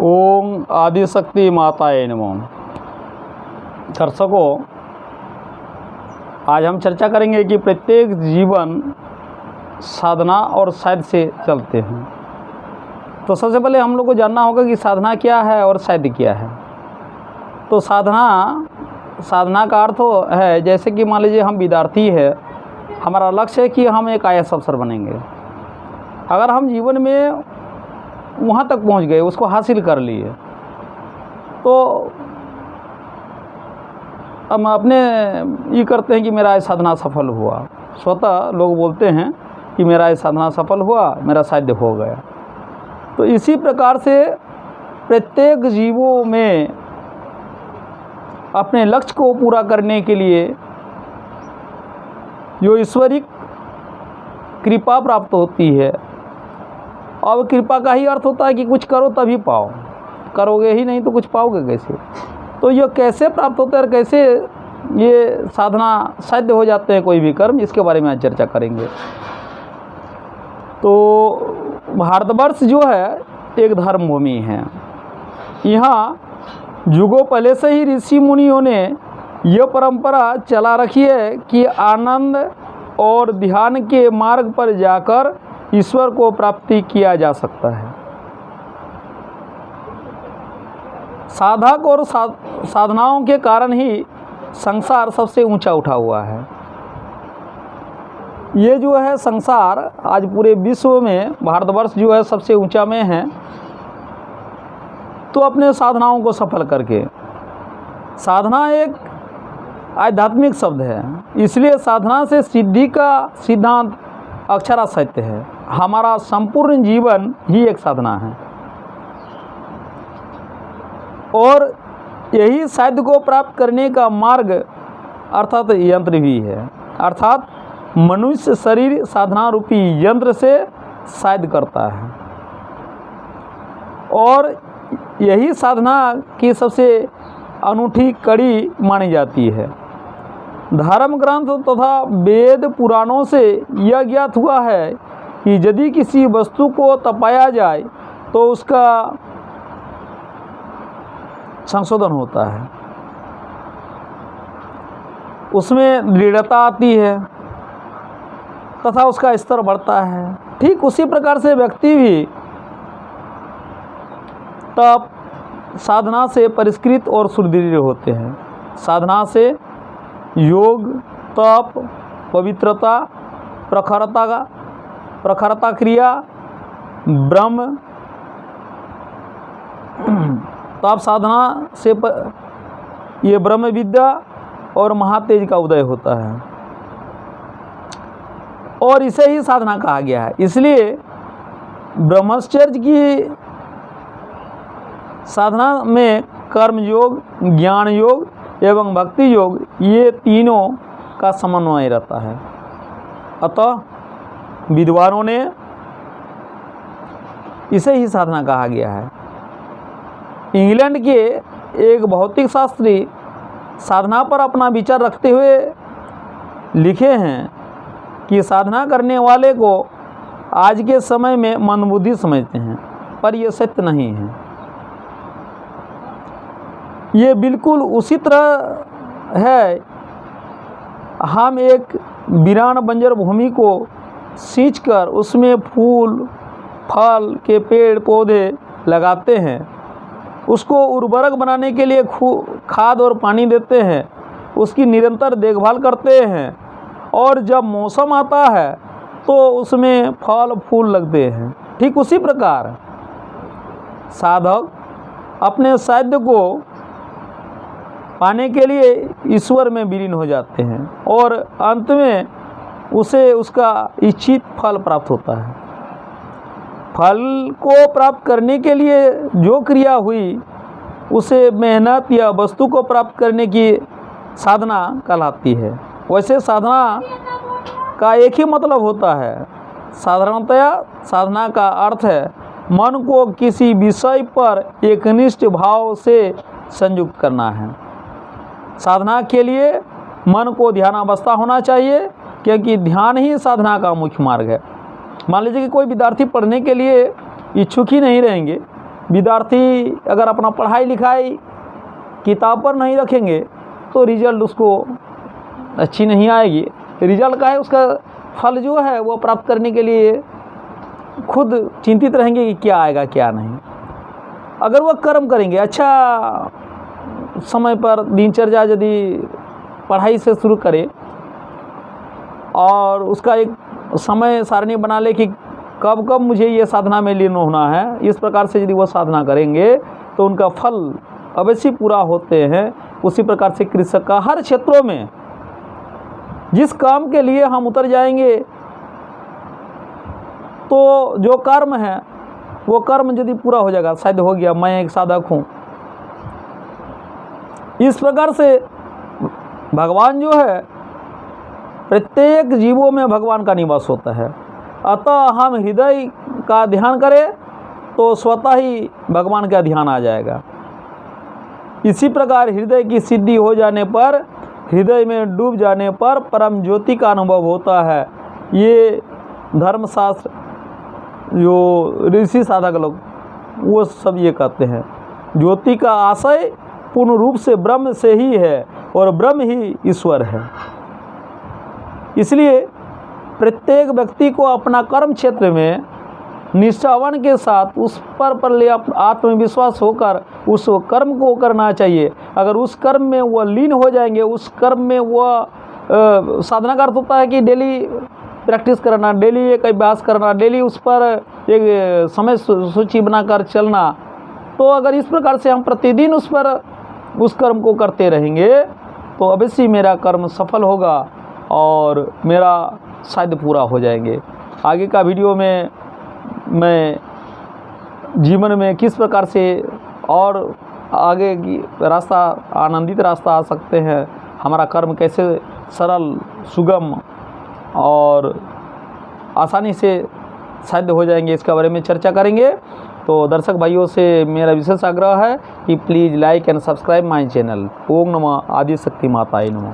ओम आदिशक्ति माताए नमः। दर्शकों, आज हम चर्चा करेंगे कि प्रत्येक जीवन साधना और साध से चलते हैं। तो सबसे पहले हम लोग को जानना होगा कि साधना क्या है और साध क्या है। तो साधना का अर्थ है, जैसे कि मान लीजिए हम विद्यार्थी है, हमारा लक्ष्य है कि हम एक IAS अफसर बनेंगे। अगर हम जीवन में वहाँ तक पहुँच गए, उसको हासिल कर लिए, तो हम अपने ये करते हैं कि मेरा साधना सफल हुआ। स्वतः लोग बोलते हैं कि मेरा साधना सफल हुआ, मेरा साध्य हो गया। तो इसी प्रकार से प्रत्येक जीवों में अपने लक्ष्य को पूरा करने के लिए जो ईश्वरीय कृपा प्राप्त होती है। अब कृपा का ही अर्थ होता है कि कुछ करो तभी पाओ, करोगे ही नहीं तो कुछ पाओगे कैसे। तो ये कैसे प्राप्त होता है और कैसे ये साधना साध्य हो जाते हैं कोई भी कर्म, इसके बारे में आज चर्चा करेंगे। तो भारतवर्ष जो है एक धर्म भूमि है। यहाँ युगों पहले से ही ऋषि मुनियों ने यह परंपरा चला रखी है कि आनंद और ध्यान के मार्ग पर जाकर ईश्वर को प्राप्ति किया जा सकता है। साधक और साधनाओं के कारण ही संसार सबसे ऊंचा उठा हुआ है। ये जो है संसार आज पूरे विश्व में, भारतवर्ष जो है सबसे ऊंचा में है, तो अपने साधनाओं को सफल करके। साधना एक आध्यात्मिक शब्द है, इसलिए साधना से सिद्धि का सिद्धांत अक्षरा सत्य है। हमारा संपूर्ण जीवन ही एक साधना है और यही साध्य को प्राप्त करने का मार्ग अर्थात यंत्र भी है। अर्थात मनुष्य शरीर साधना रूपी यंत्र से साध्य करता है और यही साधना की सबसे अनूठी कड़ी मानी जाती है। धर्म ग्रंथ तथा वेद पुराणों से यह ज्ञात हुआ है कि यदि किसी वस्तु को तपाया जाए तो उसका संशोधन होता है, उसमें दृढ़ता आती है तथा उसका स्तर बढ़ता है। ठीक उसी प्रकार से व्यक्ति भी तप साधना से परिष्कृत और सुदृढ़ होते हैं। साधना से योग, तप, पवित्रता, प्रखरता क्रिया, ब्रह्म, तप साधना से ये ब्रह्म विद्या और महातेज का उदय होता है और इसे ही साधना कहा गया है। इसलिए ब्रह्मचर्य की साधना में कर्म योग, ज्ञान योग एवं भक्ति योग, ये तीनों का समन्वय रहता है। अतः विद्वानों ने इसे ही साधना कहा गया है। इंग्लैंड के एक भौतिक शास्त्री साधना पर अपना विचार रखते हुए लिखे हैं कि साधना करने वाले को आज के समय में मंदबुद्धि समझते हैं, पर यह सत्य नहीं है। ये बिल्कुल उसी तरह है, हम एक वीरान बंजर भूमि को सींचकर उसमें फूल फल के पेड़ पौधे लगाते हैं, उसको उर्वरक बनाने के लिए खाद और पानी देते हैं, उसकी निरंतर देखभाल करते हैं और जब मौसम आता है तो उसमें फल फूल लगते हैं। ठीक उसी प्रकार साधक अपने साध्य को पाने के लिए ईश्वर में विलीन हो जाते हैं और अंत में उसे उसका इच्छित फल प्राप्त होता है। फल को प्राप्त करने के लिए जो क्रिया हुई उसे मेहनत या वस्तु को प्राप्त करने की साधना कहलाती है। वैसे साधना का एक ही मतलब होता है। साधारणतया साधना का अर्थ है मन को किसी विषय पर एकनिष्ठ भाव से संयुक्त करना है। साधना के लिए मन को ध्यानावस्था होना चाहिए, क्योंकि ध्यान ही साधना का मुख्य मार्ग है। मान लीजिए कि कोई विद्यार्थी पढ़ने के लिए इच्छुक ही नहीं रहेंगे विद्यार्थी अगर अपना पढ़ाई लिखाई किताब पर नहीं रखेंगे तो रिजल्ट उसको अच्छी नहीं आएगी। रिजल्ट का है उसका फल जो है वो प्राप्त करने के लिए खुद चिंतित रहेंगे कि क्या आएगा क्या नहीं। अगर वह कर्म करेंगे, अच्छा समय पर दिनचर्या यदि पढ़ाई से शुरू करे और उसका एक समय सारणी बना ले कि कब कब मुझे ये साधना में लीन होना है, इस प्रकार से यदि वो साधना करेंगे तो उनका फल अवश्य पूरा होते हैं। उसी प्रकार से कृषक का हर क्षेत्रों में जिस काम के लिए हम उतर जाएंगे तो जो कर्म है वो कर्म यदि पूरा हो जाएगा, शायद हो गया मैं एक साधक हूँ। इस प्रकार से भगवान जो है प्रत्येक जीवों में भगवान का निवास होता है। अतः हम हृदय का ध्यान करें तो स्वतः ही भगवान का ध्यान आ जाएगा। इसी प्रकार हृदय की सिद्धि हो जाने पर, हृदय में डूब जाने पर परम ज्योति का अनुभव होता है। ये धर्मशास्त्र जो ऋषि साधक लोग वो सब ये कहते हैं। ज्योति का आशय पूर्ण रूप से ब्रह्म से ही है और ब्रह्म ही ईश्वर है। इसलिए प्रत्येक व्यक्ति को अपना कर्म क्षेत्र में निष्ठावान के साथ उस पर आत्मविश्वास होकर उस कर्म को करना चाहिए। अगर उस कर्म में वह लीन हो जाएंगे, उस कर्म में वह साधना का अर्थ होता है कि डेली प्रैक्टिस करना, डेली एक अभ्यास करना, डेली उस पर एक समय सूची बनाकर चलना। तो अगर इस प्रकार से हम प्रतिदिन उस कर्म को करते रहेंगे तो अवश्य मेरा कर्म सफल होगा और मेरा शायद पूरा हो जाएंगे। आगे का वीडियो में मैं जीवन में किस प्रकार से और आगे की रास्ता, आनंदित रास्ता आ सकते हैं, हमारा कर्म कैसे सरल, सुगम और आसानी से सिद्ध हो जाएंगे, इसके बारे में चर्चा करेंगे। तो दर्शक भाइयों से मेरा विशेष आग्रह है कि please like and subscribe my channel. ओम नमः आदिशक्ति माताय नमः।